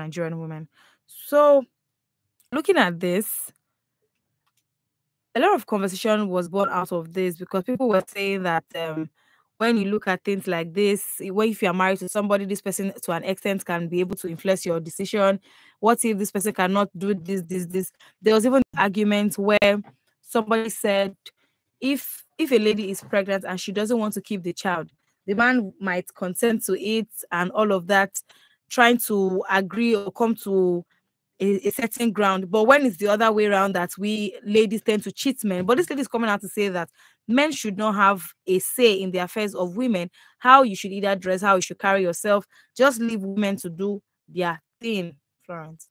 Nigerian women. So looking at this, a lot of conversation was born out of this because people were saying that when you look at things like this, if you are married to somebody, this person to an extent can be able to influence your decision. What if this person cannot do this? There was even an argument where somebody said, if a lady is pregnant and she doesn't want to keep the child, the man might consent to it and all of that, trying to agree or come to a certain ground. But when it's the other way around, that we ladies tend to cheat men. But this lady is coming out to say that men should not have a say in the affairs of women, how you should either dress, how you should carry yourself. Just leave women to do their thing, Florence.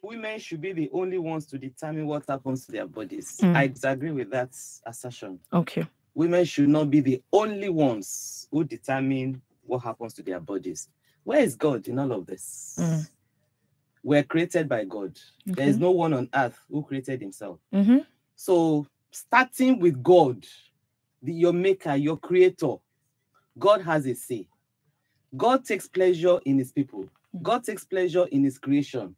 Women should be the only ones to determine what happens to their bodies. I disagree with that assertion. Okay. Women should not be the only ones who determine what happens to their bodies. Where is God in all of this? We're created by God. There is no one on earth who created himself. So starting with God, your maker, your creator, God has a say. God takes pleasure in his people. God takes pleasure in his creation.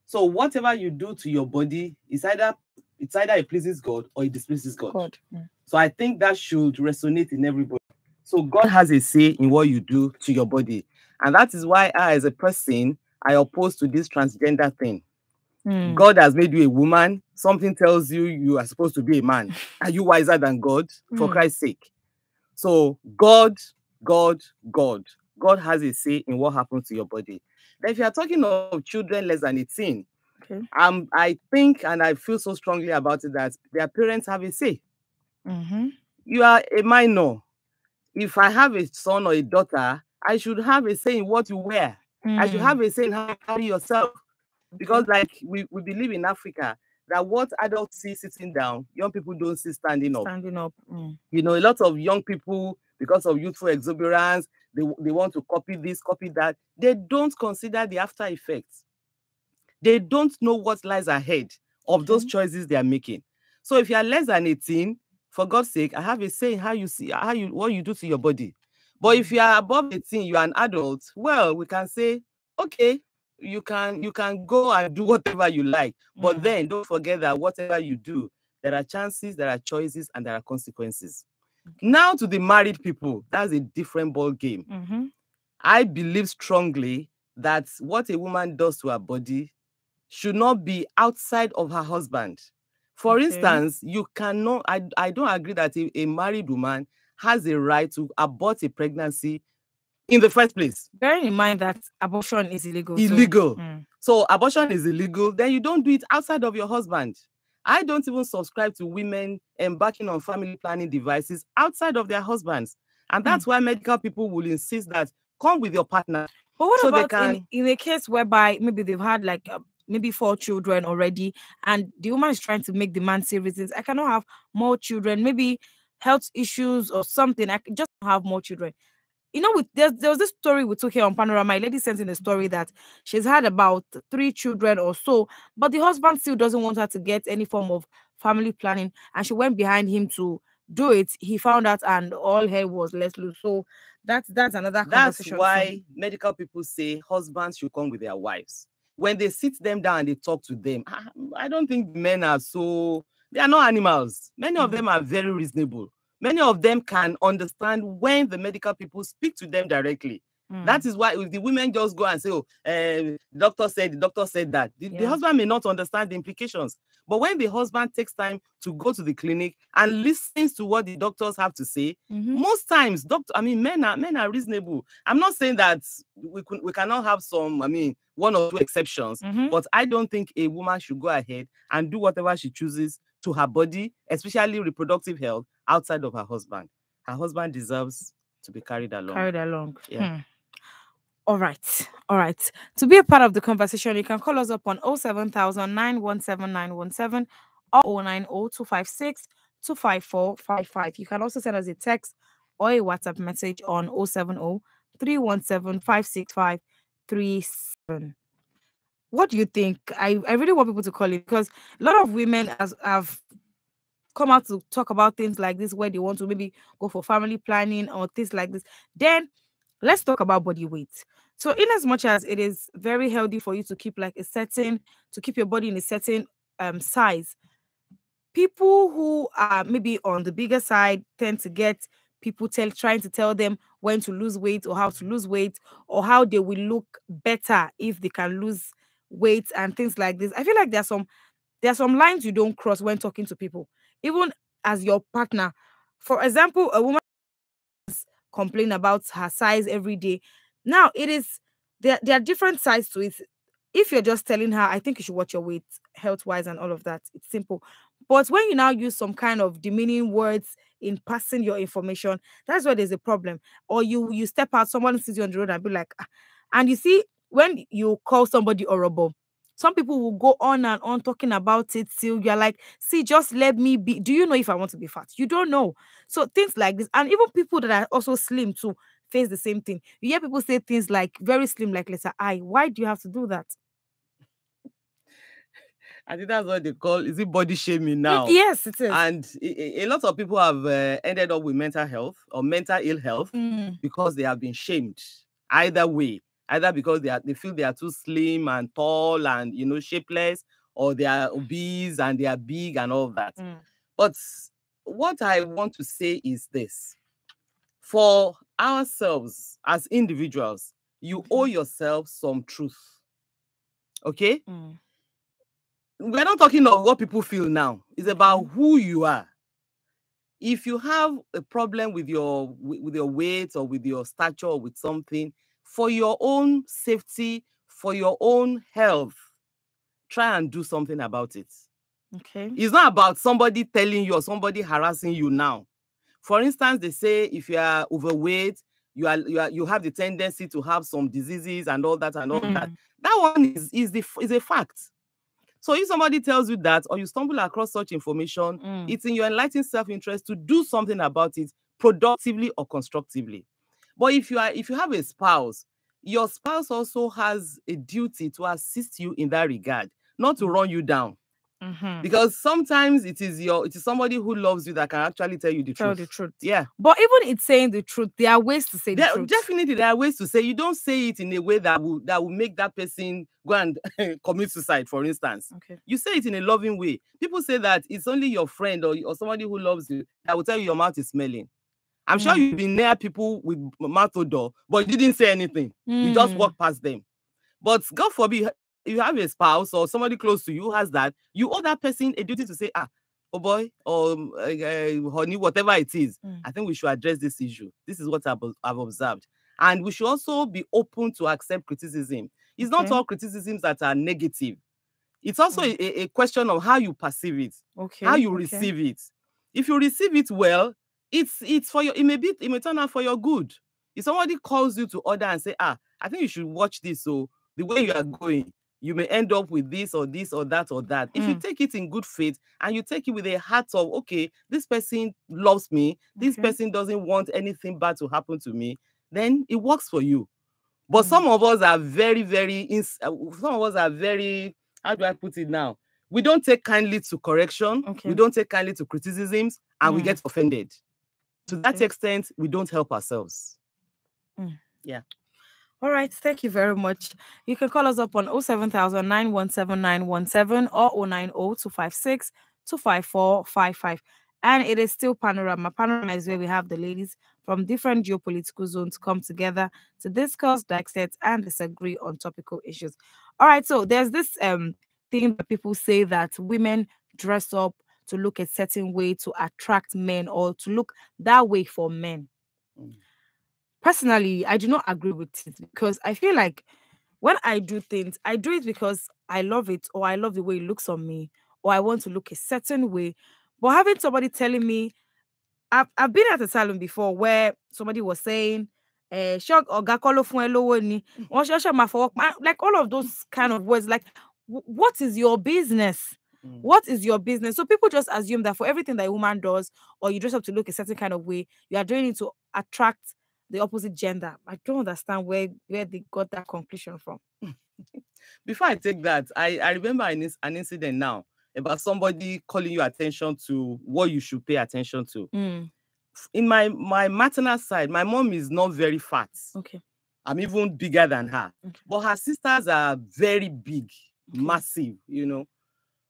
So whatever you do to your body, it's either it pleases God or it displeases God. So I think that should resonate in everybody. So God has a say in what you do to your body. And that is why I, as a person, I oppose to this transgender thing. God has made you a woman. Something tells you you are supposed to be a man. Are you wiser than God? For Christ's sake. So God has a say in what happens to your body. Then if you are talking of children less than 18, I think and I feel so strongly about it that their parents have a say. You are a minor. If I have a son or a daughter, I should have a say in what you wear. I should have a say in how you carry yourself. Because like we believe in Africa that what adults see sitting down, young people don't see standing up. You know, a lot of young people, because of youthful exuberance, they want to copy this, copy that. They don't consider the after effects. They don't know what lies ahead of those choices they are making. So if you are less than 18, for God's sake, I have a say in what you do to your body. But if you are above 18, you are an adult, well, we can say, okay, you can go and do whatever you like. But then don't forget that whatever you do, there are chances, there are choices, and there are consequences. Now to the married people, that's a different ball game. I believe strongly that what a woman does to her body should not be outside of her husband. For instance, you cannot, I don't agree that a married woman has a right to abort a pregnancy in the first place. Bearing in mind that abortion is illegal. So abortion is illegal, then you don't do it outside of your husband. I don't even subscribe to women embarking on family planning devices outside of their husbands. And that's why medical people will insist that come with your partner. But what about in a case whereby maybe they've had like maybe 4 children already, and the woman is trying to make the man say reasons, I cannot have more children, maybe health issues or something, I can just have more children. You know, there was this story we took here on Panorama. A lady sent in a story that she's had about 3 children or so, but the husband still doesn't want her to get any form of family planning, and she went behind him to do it. He found out, and all hell was let loose. So that's another conversation. That's why medical people say husbands should come with their wives. When they sit them down and they talk to them, I don't think men are they are not animals. Many of them are very reasonable. Many of them can understand when the medical people speak to them directly. That is why if the women just go and say, oh, the doctor said that. The husband may not understand the implications. But when the husband takes time to go to the clinic and listens to what the doctors have to say, most times, men are reasonable. I'm not saying that we cannot have some, 1 or 2 exceptions, but I don't think a woman should go ahead and do whatever she chooses to her body, especially reproductive health, outside of her husband. Her husband deserves to be carried along. Yeah. All right. To be a part of the conversation, you can call us up on 07000 917 917 or 090 256 You can also send us a text or a WhatsApp message on 070 317 56537. What do you think? I really want people to call it, because a lot of women have come out to talk about things like this, where they want to maybe go for family planning or things like this. Then let's talk about body weight. So in as much as it is very healthy for you to keep like to keep your body in a certain size, people who are maybe on the bigger side tend to get people trying to tell them when to lose weight or how to lose weight or how they will look better if they can lose weight and things like this. I feel like there are some lines you don't cross when talking to people, even as your partner. For example, a woman complain about her size every day. Now it is there are different sides to it. If you're just telling her, I think you should watch your weight health wise and all of that, it's simple. But when you now use some kind of demeaning words in passing your information, that's where there's a problem. Or you step out, someone sees you on the road and be like, "Ah," and you see, when you call somebody horrible, some people will go on and on talking about it till you're like, see, just let me be. Do you know if I want to be fat? You don't know. So things like this, and even people that are also slim too face the same thing. You hear people say things like very slim, like letter I. Why do you have to do that? I think that's what they call, is it body shaming now? Yes, it is. And a lot of people have ended up with mental health or mental ill health because they have been shamed. Either way, either because they feel they are too slim and tall and shapeless, or they are obese and they are big and all that. But what I want to say is this: for ourselves as individuals, you owe yourself some truth. Okay? We're not talking of what people feel now. It's about who you are. If you have a problem with your weight or with your stature or with something, for your own safety, for your own health, try and do something about it. Okay. It's not about somebody telling you or somebody harassing you now. For instance, they say if you are overweight, you have the tendency to have some diseases and all that and all that. That one is a fact. So if somebody tells you that, or you stumble across such information, it's in your enlightened self-interest to do something about it, productively or constructively. But if you have a spouse, your spouse also has a duty to assist you in that regard, not to run you down. Because sometimes it is somebody who loves you that can actually tell you the truth. The truth. Yeah. But even it's saying the truth, there are ways to say the truth. Definitely, there are ways to say. You don't say it in a way that will make that person go and commit suicide, for instance. Okay. You say it in a loving way. People say that it's only your friend or somebody who loves you that will tell you your mouth is smelling. I'm sure you've been near people with mouth odor, but you didn't say anything. You just walk past them. But God forbid, you have a spouse or somebody close to you who has that, you owe that person a duty to say, oh boy, or honey, whatever it is, I think we should address this issue. This is what I've observed. And we should also be open to accept criticism. It's not all criticisms that are negative. It's also a question of how you perceive it, how you receive it. If you receive it well, it's for your, it may turn out for your good. If somebody calls you to order and say, I think you should watch this, so the way you are going, you may end up with this or this or that or that. If you take it in good faith and you take it with a heart of, okay, this person loves me, this person doesn't want anything bad to happen to me, then it works for you. But some of us are very, how do I put it now? We don't take kindly to correction. We don't take kindly to criticisms, and we get offended. To that extent, we don't help ourselves. Yeah. All right, thank you very much. You can call us up on 07000 917 917 or 090 256 25455. And it is still Panorama. Panorama is where we have the ladies from different geopolitical zones come together to discuss, dissect, and disagree on topical issues. All right, so there's this thing that people say that women dress up to look a certain way to attract men or to look that way for men. Personally, I do not agree with it because I feel like when I do things, I do it because I love it or I love the way it looks on me or I want to look a certain way. But having somebody telling me, I've been at a salon before where somebody was saying, like all of those kind of words, like, what is your business? What is your business? So people just assume that for everything that a woman does, or you dress up to look a certain kind of way, you are doing it to attract the opposite gender. I don't understand where they got that conclusion from. Before I take that, I remember an incident now about somebody calling your attention to what you should pay attention to. in my maternal side, my mom is not very fat. Okay. I'm even bigger than her. Okay. But her sisters are very big, massive,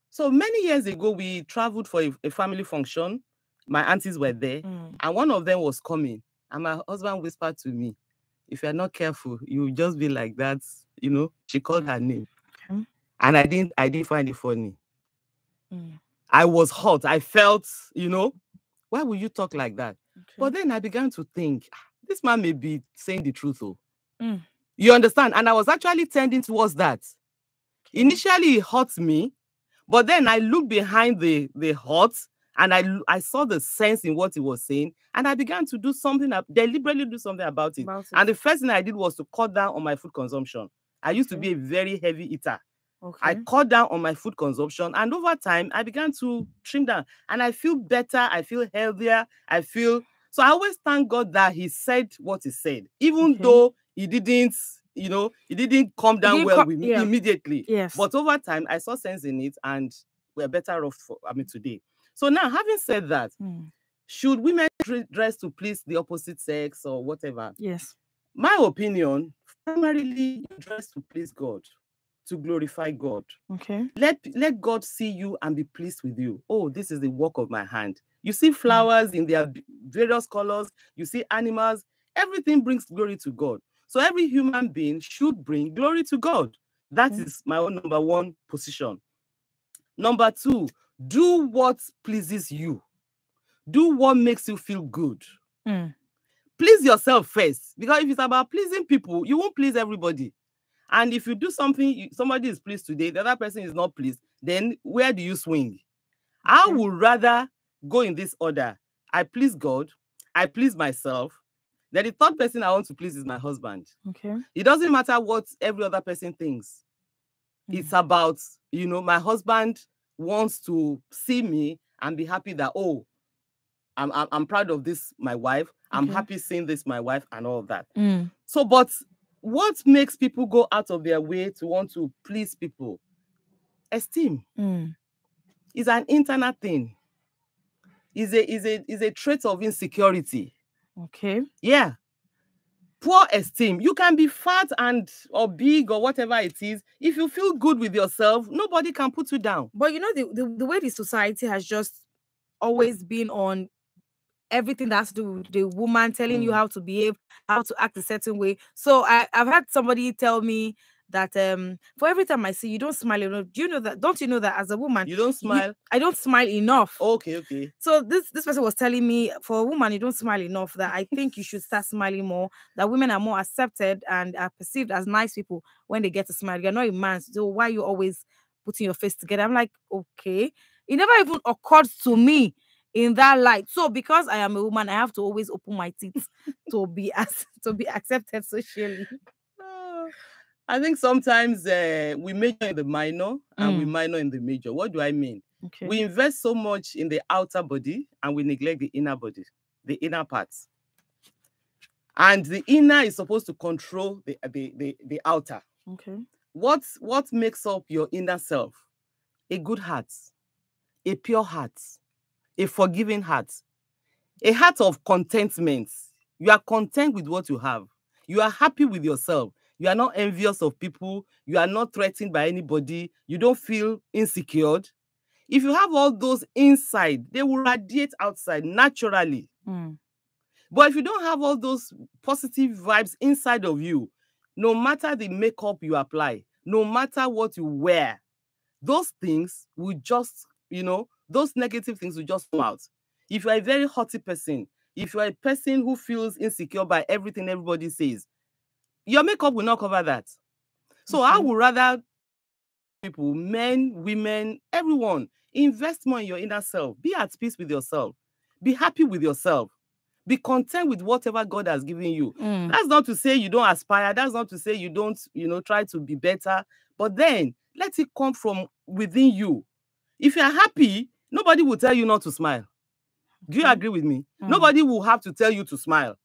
So many years ago, we traveled for a family function. My aunties were there, and one of them was coming. And my husband whispered to me, if you're not careful, you'll just be like that. She called her name. Okay. And I didn't find it funny. I was hot. I felt, why would you talk like that? Okay. But then I began to think, this man may be saying the truth. You understand? And I was actually tending towards that. Okay. Initially, it hurt me. But then I looked behind the hurt, and I saw the sense in what he was saying. And I began to deliberately do something about it. And the first thing I did was to cut down on my food consumption. I used to be a very heavy eater. Okay. I cut down on my food consumption, and over time, I began to trim down. And I feel better. I feel healthier. So I always thank God that he said what he said, even though he didn't come down with me immediately. Yes. But over time, I saw sense in it, and we're better off today. So now, having said that, should women dress to please the opposite sex or whatever? Yes. My opinion, primarily, you dress to please God, to glorify God. Okay. Let God see you and be pleased with you. Oh, this is the work of my hand. You see flowers in their various colors. You see animals. Everything brings glory to God. So every human being should bring glory to God. That is my own number one position. Number two, do what pleases you. Do what makes you feel good. Please yourself first. Because if it's about pleasing people, you won't please everybody. And if you do something, somebody is pleased today, the other person is not pleased, then where do you swing? I would rather go in this order. I please God. I please myself. Then the third person I want to please is my husband. Okay. It doesn't matter what every other person thinks. It's about, my husband wants to see me and be happy that, oh, I'm proud of this, my wife. I'm happy seeing this, my wife, and all of that. So, but what makes people go out of their way to want to please people? Esteem. Is an internal thing. Is a trait of insecurity. Okay. Yeah. Poor esteem. You can be fat or big or whatever it is. If you feel good with yourself, nobody can put you down. But the way the society has just always been on everything that has to do with the woman telling you how to behave, how to act a certain way. So I've had somebody tell me that for every time I see you don't smile enough. Do you know that? Don't you know that as a woman you don't smile? I don't smile enough. Okay. So this person was telling me, for a woman you don't smile enough, that I think you should start smiling more, that women are more accepted and are perceived as nice people when they get to smile. You're not a man, so why are you always putting your face together? I'm like, okay. It never even occurred to me in that light. So because I am a woman, I have to always open my teeth to be accepted socially. I think sometimes we major in the minor and we minor in the major. What do I mean? Okay. We invest so much in the outer body and we neglect the inner body, the inner parts. And the inner is supposed to control the outer. Okay. What makes up your inner self? A good heart, a pure heart, a forgiving heart, a heart of contentment. You are content with what you have. You are happy with yourself. You are not envious of people. You are not threatened by anybody. You don't feel insecure. If you have all those inside, they will radiate outside naturally. But if you don't have all those positive vibes inside of you, no matter the makeup you apply, no matter what you wear, those things will just, those negative things will just come out. If you are a very haughty person, if you are a person who feels insecure by everything everybody says, your makeup will not cover that. So I would rather people, men, women, everyone, invest more in your inner self. Be at peace with yourself. Be happy with yourself. Be content with whatever God has given you. That's not to say you don't aspire. That's not to say you don't, try to be better. But then let it come from within you. If you're happy, nobody will tell you not to smile. Do you agree with me? Nobody will have to tell you to smile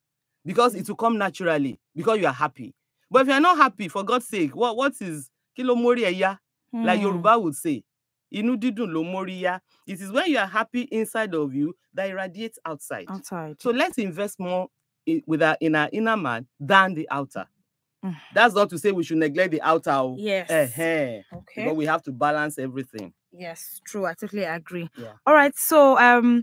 because it will come naturally because you are happy. But if you're not happy, for God's sake, what is kilomori eya? Like Yoruba would say. Inú dídùn ló móríyá. It is when you are happy inside of you that irradiates outside. So let's invest more in our inner man than the outer. That's not to say we should neglect the outer. Yes. Okay. Because we have to balance everything. Yes, true. I totally agree. Yeah. All right. So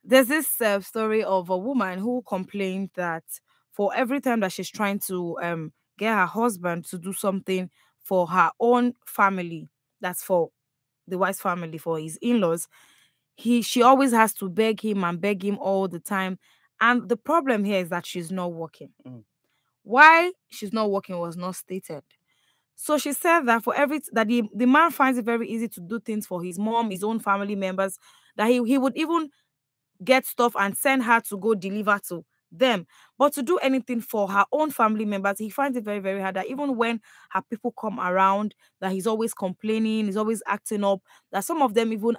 there's this story of a woman who complained that for every time that she's trying to get her husband to do something for her own family, that's for the wife's family, for his in-laws, she always has to beg him all the time. And the problem here is that she's not working. Why she's not working was not stated. So she said that the man finds it very easy to do things for his mom, his own family members, that he would even get stuff and send her to go deliver to them. But to do anything for her own family members, he finds it very, very hard. That even when her people come around, that he's always complaining, he's always acting up, that some of them even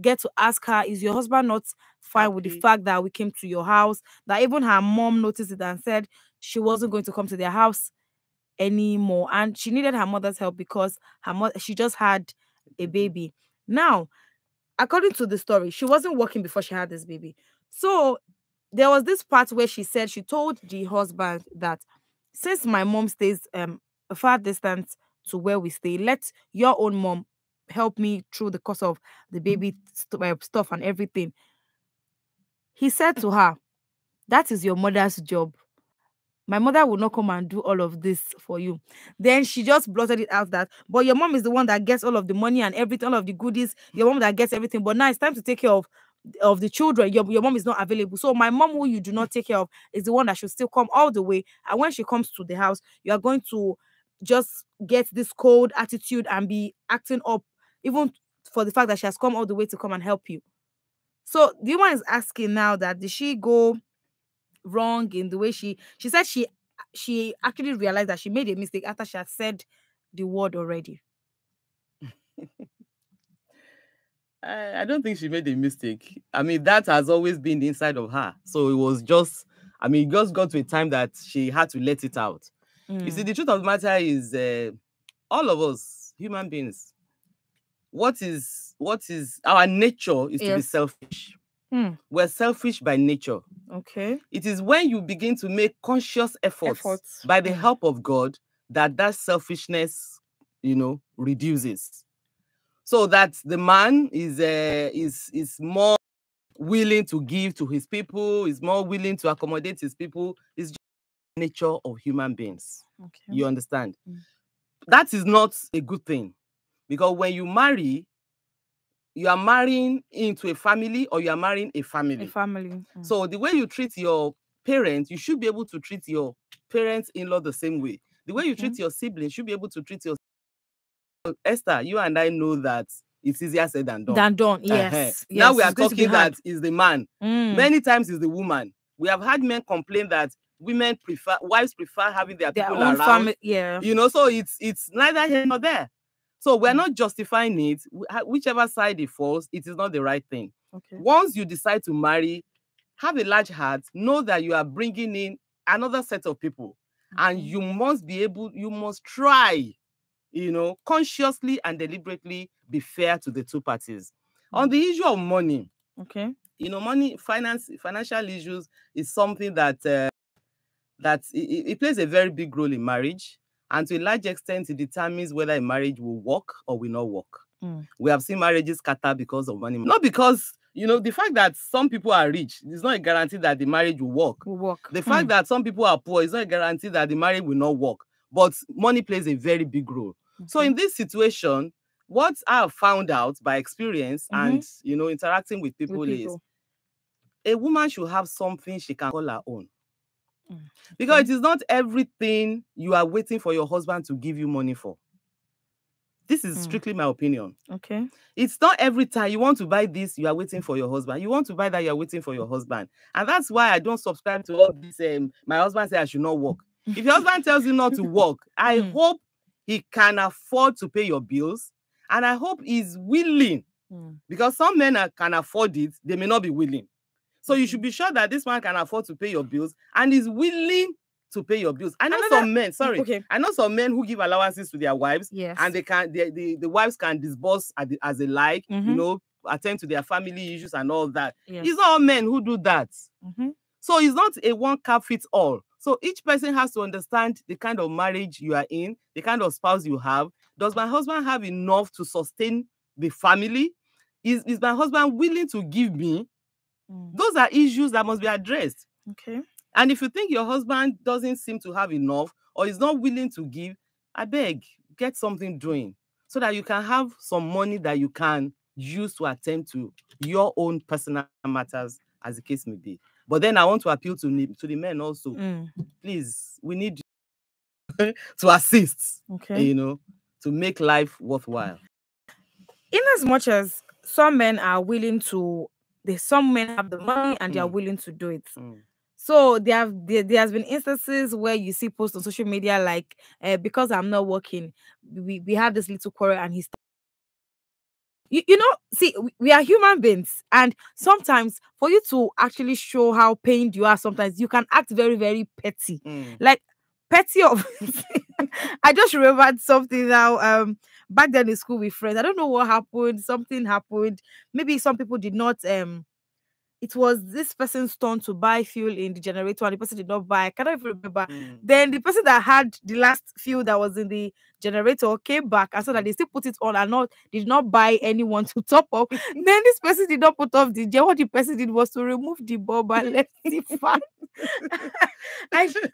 get to ask her, is your husband not fine with the fact that we came to your house? That even her mom noticed it and said she wasn't going to come to their house anymore, and she needed her mother's help because she just had a baby. Now, according to the story, she wasn't working before she had this baby. So there was this part where she said she told the husband that since my mom stays a far distance to where we stay, let your own mom help me through the course of the baby stuff and everything. He said to her, that is your mother's job. My mother will not come and do all of this for you. Then she just blurted it out that, but your mom is the one that gets all of the money and everything, all of the goodies. Your mom that gets everything. But now it's time to take care of the children. Your mom is not available. So my mom, who you do not take care of, is the one that should still come all the way. And when she comes to the house, you are going to just get this cold attitude and be acting up, even for the fact that she has come all the way to come and help you. So the woman is asking now that did she go wrong in the way she said she actually realized that she made a mistake after she had said the word already. I don't think she made a mistake. I mean, that has always been inside of her. So it was just, it just got to a time that she had to let it out. You see, the truth of the matter is all of us, human beings, what is our nature is to be selfish. We're selfish by nature. Okay. It is when you begin to make conscious efforts. By the help of God that selfishness, reduces. So that the man is more willing to give to his people, is more willing to accommodate his people. It's just the nature of human beings. Okay. You understand? That is not a good thing. Because when you marry, you are marrying into a family or you are marrying a family. So the way you treat your parents, you should be able to treat your parents-in-law the same way. The way you treat your siblings, you should be able to treat your Esther, you and I know that it's easier said than done. Yes. Now we are talking that is the man. Many times it's the woman. We have had men complain that wives prefer having their people around. Family, so it's neither here nor there. So we're not justifying it. Whichever side it falls, it is not the right thing. Okay. Once you decide to marry, have a large heart, know that you are bringing in another set of people. And you must try, consciously and deliberately be fair to the two parties. On the issue of money, money, financial issues is something that it plays a very big role in marriage. And to a large extent, it determines whether a marriage will work or will not work. We have seen marriages scatter because of money. Not because, the fact that some people are rich is not a guarantee that the marriage will work. The fact that some people are poor is not a guarantee that the marriage will not work. But money plays a very big role. So in this situation, what I have found out by experience and, interacting with people is a woman should have something she can call her own. Because it is not everything you are waiting for your husband to give you money for. This is strictly my opinion. Okay. It's not every time you want to buy this, you are waiting for your husband. You want to buy that, you are waiting for your husband. And that's why I don't subscribe to all this. My husband said I should not work. If your husband tells you not to work, I hope he can afford to pay your bills. And I hope he's willing. Because some men can afford it, they may not be willing. So you should be sure that this man can afford to pay your bills and is willing to pay your bills. I know some men, I know some men who give allowances to their wives, and they can, the wives can disburse as they like, you know, attend to their family issues and all that. It's not all men who do that. So it's not a one cap fits all. So each person has to understand the kind of marriage you are in, the kind of spouse you have. Does my husband have enough to sustain the family? Is my husband willing to give me? Those are issues that must be addressed. And if you think your husband doesn't seem to have enough or is not willing to give, I beg, get something doing so that you can have some money that you can use to attend to your own personal matters, as the case may be. But then I want to appeal to the men also. Please, we need to assist, you know, to make life worthwhile. In as much as some men are willing to, some men have the money and they are willing to do it. So there has been instances where you see posts on social media like, because I'm not working, we have this little quarrel and he's, you know, see, we are human beings, and sometimes for you to actually show how pained you are, sometimes you can act very, very petty, like petty of. I just remembered something now. Back then in school with friends, I don't know what happened. Something happened. Maybe some people did not. It was this person's turn to buy fuel in the generator, and the person did not buy. I cannot even remember. Then the person that had the last fuel that was in the generator came back and said that they still put it on and did not buy anyone to top up. Then this person did not put off the gen. What the person did was to remove the bulb and left the fan. I just,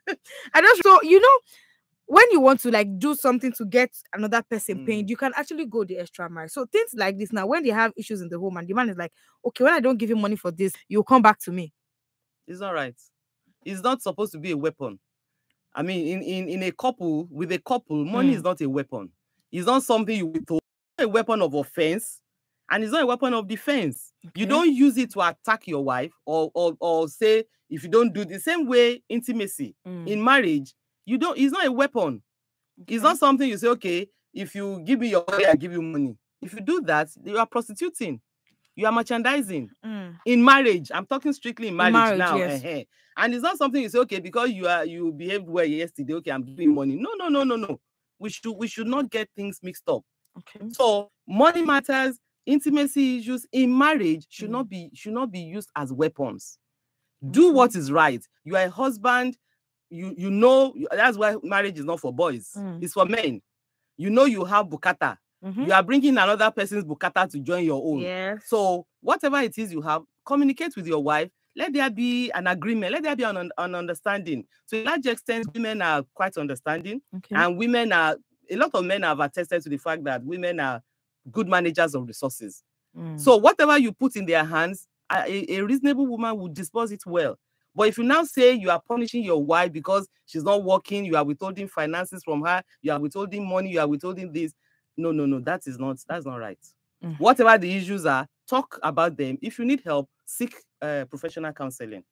so you know, when you want to like do something to get another person paid, you can actually go the extra mile. So things like this now, when they have issues in the home and the man is like, okay, when I don't give you money for this, you'll come back to me. It's not right. It's not supposed to be a weapon. I mean, in a couple, with a couple, money is not a weapon. It's not something you will throw. It's not a weapon of offense, and it's not a weapon of defense. You don't use it to attack your wife or say, if you don't do the same way, intimacy in marriage, it's not a weapon. It's not something you say, okay, if you give me your money, I give you money. If you do that, you are prostituting. You are merchandising. In marriage, I'm talking strictly in marriage now. Yes. And it's not something you say, okay, because you behaved well yesterday, okay, I'm giving you money. No. We should not get things mixed up. So money matters, intimacy issues in marriage should not be used as weapons. Do what is right. You are a husband. You know, that's why marriage is not for boys. It's for men. You know, you have bukata. You are bringing another person's bukata to join your own. Yes. So whatever it is you have, communicate with your wife. Let there be an agreement. Let there be an understanding. To a large extent, women are quite understanding. And a lot of men have attested to the fact that women are good managers of resources. So whatever you put in their hands, a reasonable woman will dispose it well. But if you now say you are punishing your wife because she's not working, you are withholding finances from her, you are withholding money, you are withholding this. No, that's not right. Whatever the issues are, talk about them. If you need help, seek professional counseling.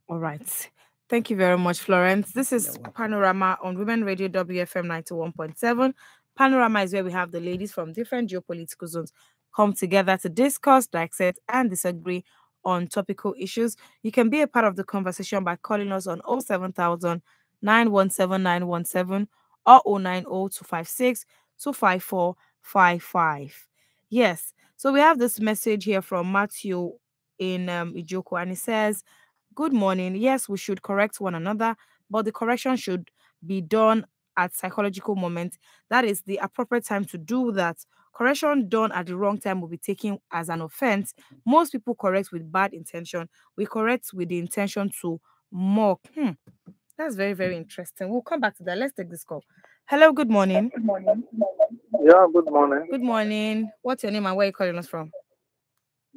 All right. Thank you very much, Florence. This is Panorama on Women Radio WFM 91.7. Panorama is where we have the ladies from different geopolitical zones come together to discuss, dissect, and disagree on topical issues. You can be a part of the conversation by calling us on 07000 917 917 or 090 256 25455. Yes. So we have this message here from Matthew in Ijoko, and he says, "Good morning. Yes, we should correct one another, but the correction should be done at psychological moment. That is the appropriate time to do that. Correction done at the wrong time will be taken as an offense. Most people correct with bad intention. We correct with the intention to mock." That's very, very interesting. We'll come back to that. Let's take this call. Hello, good morning. Good morning. Yeah, good morning. Good morning. What's your name and where are you calling us from?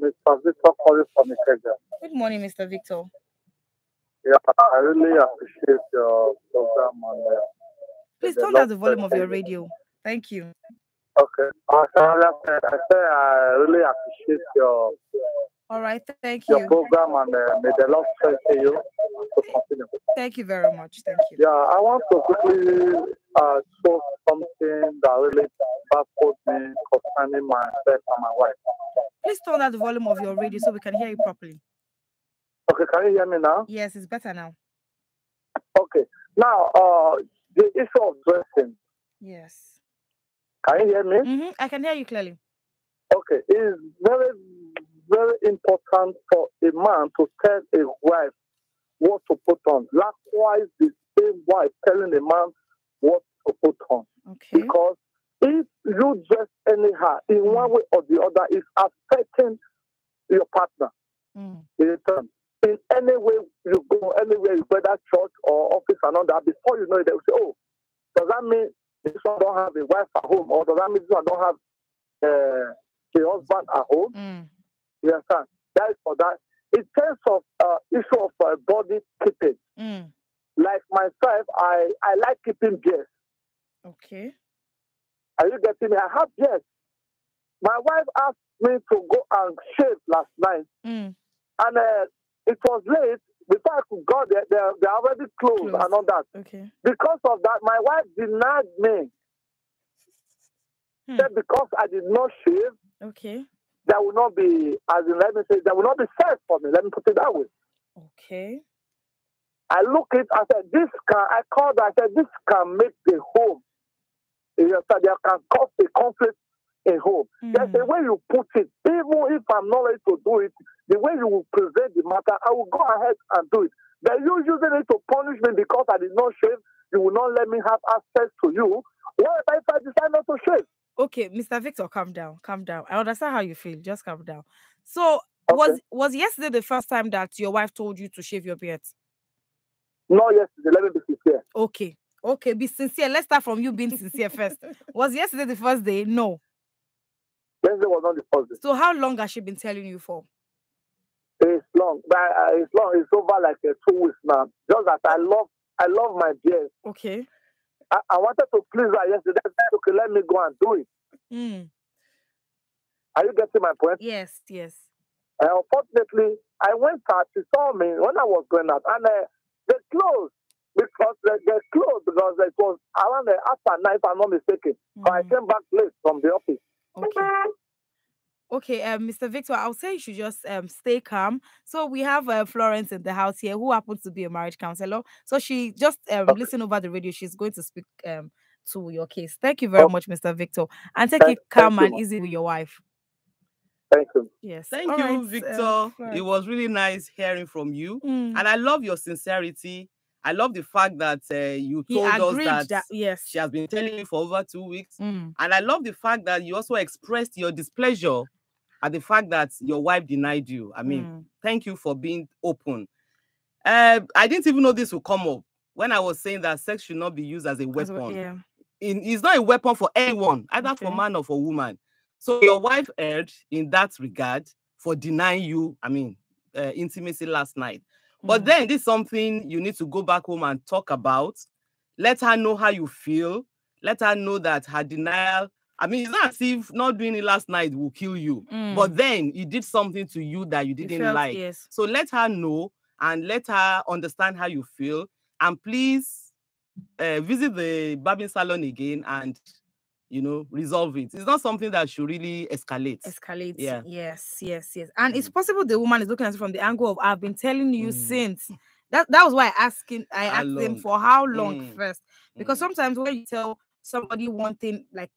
Mr. Victor calling from Ikeja. Good morning, Mr. Victor. Yeah, I really appreciate your program. Please turn down the volume of your radio. Thank you. Okay. I really appreciate your. All right, thank you. Your program, and may the Lord strengthen you to continue. Thank you very much. Thank you. Yeah, I want to quickly show something that really baffled me concerning myself and my wife. Please turn down the volume of your radio so we can hear you properly. Okay, can you hear me now? Yes, it's better now. Okay. Now, the issue of dressing. Yes. Can you hear me? I can hear you clearly. Okay, it is very, very important for a man to tell a wife what to put on. Likewise, the same wife telling a man what to put on. Okay. Because if you dress anyhow, in one way or the other, it's affecting your partner. In any way you go, anywhere, whether church or office and all that, before you know it, they will say, oh, does that mean this one don't have a wife at home? Or does that mean this one don't have a husband at home? You understand? That is for that. In terms of issue of body keeping, like myself, I like keeping beard. Okay. Are you getting me? I have beard. My wife asked me to go and shave last night. And it was late. Before I could go there, they're already closed and all that. Okay. Because of that, my wife denied me. Said because I did not shave, okay, there will not be, as in, let me say, there will not be sex for me. Let me put it that way. Okay. I look it, I said, I called her, I said, this can make the home. There can cause a conflict in home. There's the way you put it. Even if I'm not ready to do it, the way you will present the matter, I will go ahead and do it. But you using it to punish me because I did not shave, you will not let me have access to you. What if I decide not to shave? Okay, Mr. Victor, calm down. Calm down. I understand how you feel. Just calm down. So, was yesterday the first time that your wife told you to shave your beard? No, yesterday. Let me be sincere. Okay, be sincere. Let's start from you being sincere first. Was yesterday the first day? No. Yesterday was not the first day. So how long has she been telling you for? It's long. But it's long. It's over like 2 weeks now. Just that I love my beard. Okay. I wanted to please her yesterday. I said, okay, let me go and do it. Are you getting my point? Yes. Unfortunately, I went out. She saw me when I was going out, and they closed because they closed because it was around after 9, if I'm not mistaken. So I came back late from the office. Okay, Mr. Victor, I'll say you should just stay calm. So we have Florence in the house here who happens to be a marriage counselor. So she just listen over the radio. She's going to speak to your case. Thank you very much, Mr. Victor. And take it calm and easy with your wife. Thank you. Yes. Thank you, Victor. It was really nice hearing from you. And I love your sincerity. I love the fact that you told us that yes, she has been telling you for over 2 weeks. And I love the fact that you also expressed your displeasure at the fact that your wife denied you. I mean, thank you for being open. I didn't even know this would come up when I was saying that sex should not be used as a weapon. It's not a weapon for anyone, either for man or for woman. So your wife erred in that regard for denying you, intimacy last night. But then this is something you need to go back home and talk about. Let her know how you feel. Let her know that her denial, it's not as if not doing it last night will kill you. But then he did something to you that you didn't like. Yes. So let her know and let her understand how you feel. And please visit the barbing salon again and resolve it. It's not something that should really escalate. Yeah. Yes. And it's possible the woman is looking at it from the angle of I've been telling you since. That was why I asked them for how long first. Because sometimes when you tell somebody one thing like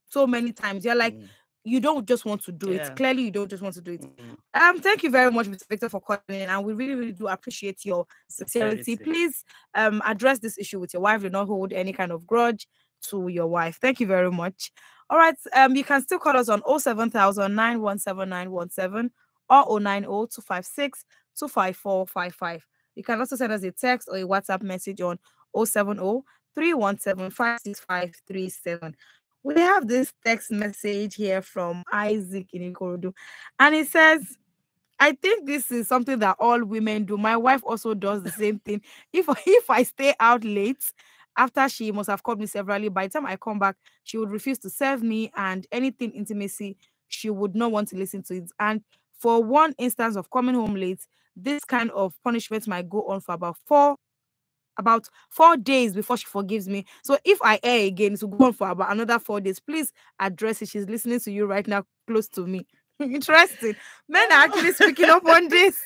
so many times, you're like, you don't just want to do it. Clearly, you don't just want to do it. Thank you very much, Mr. Victor, for calling in, and we really, really do appreciate your sincerity. Please address this issue with your wife. Do not hold any kind of grudge to your wife. Thank you very much. All right, you can still call us on 07000 917 917 or 090 256 25455. You can also send us a text or a WhatsApp message on 070 317 56537. We have this text message here from Isaac in Ikorodu, and it says, I think this is something that all women do. My wife also does the same thing. If I stay out late, after she must have called me severally, by the time I come back, she would refuse to serve me, and anything intimacy, she would not want to listen to it. And for one instance of coming home late, this kind of punishment might go on for about 4 days before she forgives me. So if I err again, it will go on for about another 4 days. Please address it. She's listening to you right now, close to me. Interesting. Men are actually speaking up on this.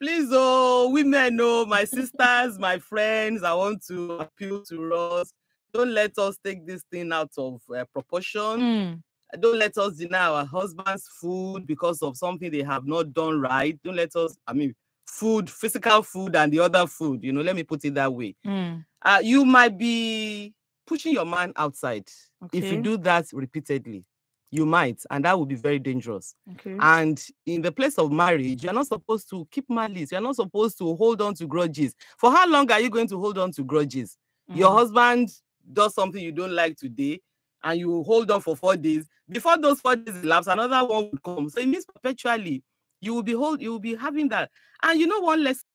Please, oh, women, oh, my sisters, my friends, I want to appeal to us. Don't let us take this thing out of proportion. Don't let us deny our husbands food because of something they have not done right. Don't let us, food, physical food and the other food, let me put it that way. You might be pushing your man outside. Okay. If you do that repeatedly, you might, and that would be very dangerous. Okay. And in the place of marriage, you're not supposed to keep malice. You're not supposed to hold on to grudges. For how long are you going to hold on to grudges? Your husband does something you don't like today, and you hold on for 4 days. Before those 4 days elapse, another one will come. So it means perpetually you will be having that. And one lesson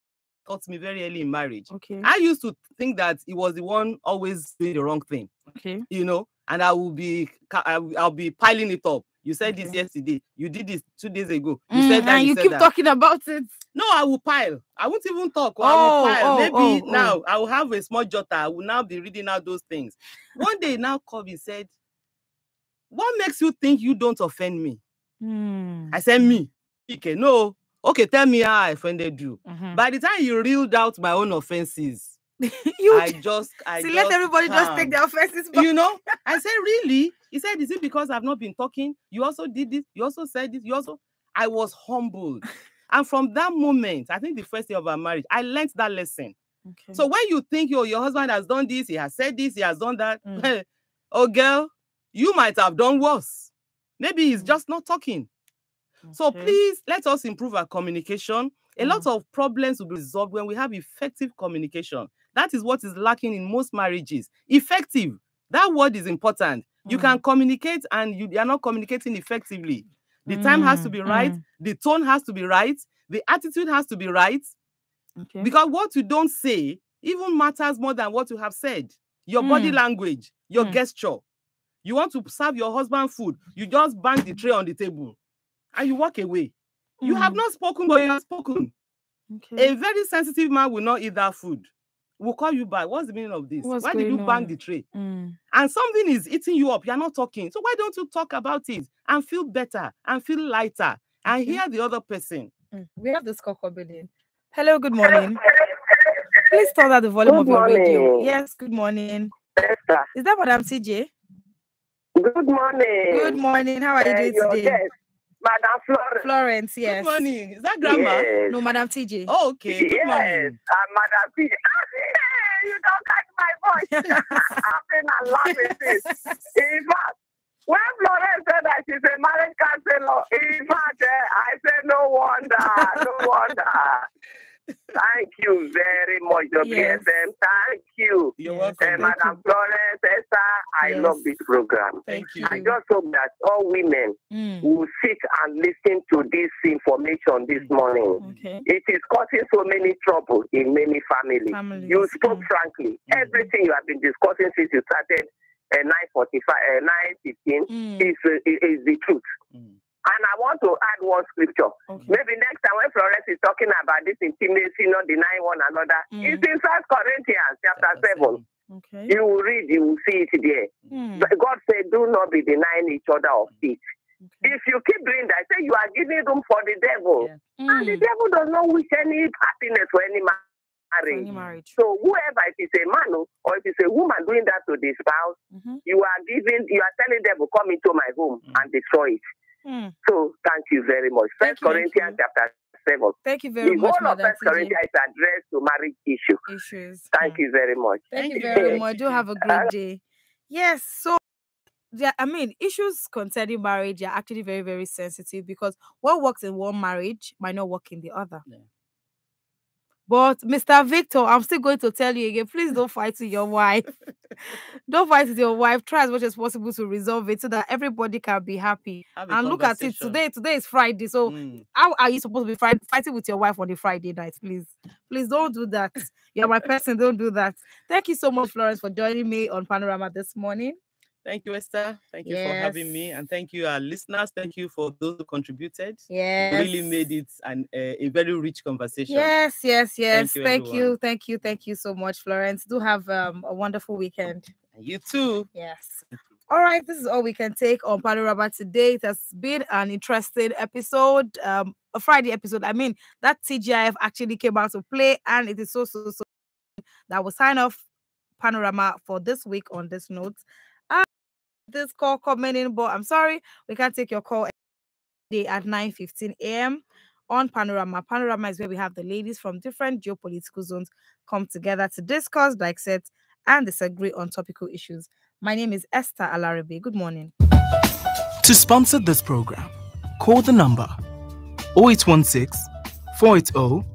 taught me very early in marriage. Okay. I used to think that he was the one always doing the wrong thing. Okay. And I'll be piling it up. You said this yesterday. You did this 2 days ago. You said that. And you keep talking about it. No, I will pile. I won't even talk. I will pile. Maybe now I will have a small jotter. I will now be reading out those things. One day now called me and said, "What makes you think you don't offend me?" I said, "Me." Okay, no. Okay, tell me how I offended you. By the time you reeled out my own offenses, I just let everybody just take their offenses back. I said, "Really?" He said, "Is it because I've not been talking? You also did this. You also said this. I was humbled. And from that moment, I think the first day of our marriage, I learned that lesson. Okay. So when you think your husband has done this, he has said this, he has done that, oh girl, you might have done worse. Maybe he's just not talking. Okay. So please, let us improve our communication. A lot of problems will be resolved when we have effective communication. That is what is lacking in most marriages. Effective. That word is important. You can communicate and you are not communicating effectively. The time has to be right. The tone has to be right. The attitude has to be right. Okay. Because what you don't say even matters more than what you have said. Your body language, your gesture. You want to serve your husband food. You just bang the tray on the table and you walk away. You have not spoken, but you have spoken. Okay. A very sensitive man will not eat that food. We'll call you back. What's the meaning of this? Why did you bang the tray? And something is eating you up. You're not talking. So why don't you talk about it and feel better and feel lighter and hear the other person? We have this call coming in. Hello, good morning. Please turn down the volume of your radio. Yes, good morning. Esther. Is that Madam CJ? Good morning. Good morning. How are you doing today? Yes. Madam Florence. Florence, yes. Good morning. Is that Grandma? Yes. No, Madam TJ. Oh, okay. Good morning. Madam TJ. You don't catch my voice. I've been laughing since. In fact, when Florence said that she's a marriage counselor, in fact, I said, no wonder. Thank you very much, WSM. Thank you. You're welcome. Madam Florence, Esther, I love this program. Thank you. I just hope that all women will sit and listen to this information this morning. Okay. It is causing so many trouble in many families. You spoke frankly. Everything you have been discussing since you started 9:15 is the truth. And I want to add one scripture. Okay. Maybe next time when Florence is talking about this intimacy, not denying one another, it's in 1 Corinthians chapter 7. Okay. You will read, you will see it there. God said, do not be denying each other of it. Okay. If you keep doing that, say you are giving room for the devil. Yeah. And the devil does not wish any happiness for any marriage. So whoever, if it's a man or if it's a woman doing that to the spouse, you are telling them, come into my home and destroy it. So thank you very much. 1 Corinthians chapter 7. Thank you very much. The whole of 1 Corinthians is addressed to marriage issues. Thank you very much. Thank you very much. Do have a great day. Yes. So issues concerning marriage are actually very, very sensitive because what works in one marriage might not work in the other. Yeah. But Mr. Victor, I'm still going to tell you again, please don't fight with your wife. Don't fight with your wife. Try as much as possible to resolve it so that everybody can be happy. And look at it. Today is Friday. So how are you supposed to be fighting with your wife on a Friday night? Please don't do that. You're my person. Don't do that. Thank you so much, Florence, for joining me on Panorama this morning. Thank you, Esther. Thank you for having me. And thank you, our listeners. Thank you for those who contributed. Yes. Really made it a very rich conversation. Yes. Thank you so much, Florence. Do have a wonderful weekend. You too. Yes. All right, this is all we can take on Panorama today. It has been an interesting episode, a Friday episode. I mean, that TGIF actually came out to play, and it is so that will sign off Panorama for this week on this note. This call coming in, but I'm sorry, we can't take your call day at 9:15 a.m. on Panorama. Panorama is where we have the ladies from different geopolitical zones come together to discuss, dissect, and disagree on topical issues. My name is Esther Alarabe. Good morning. To sponsor this program, call the number 0816 480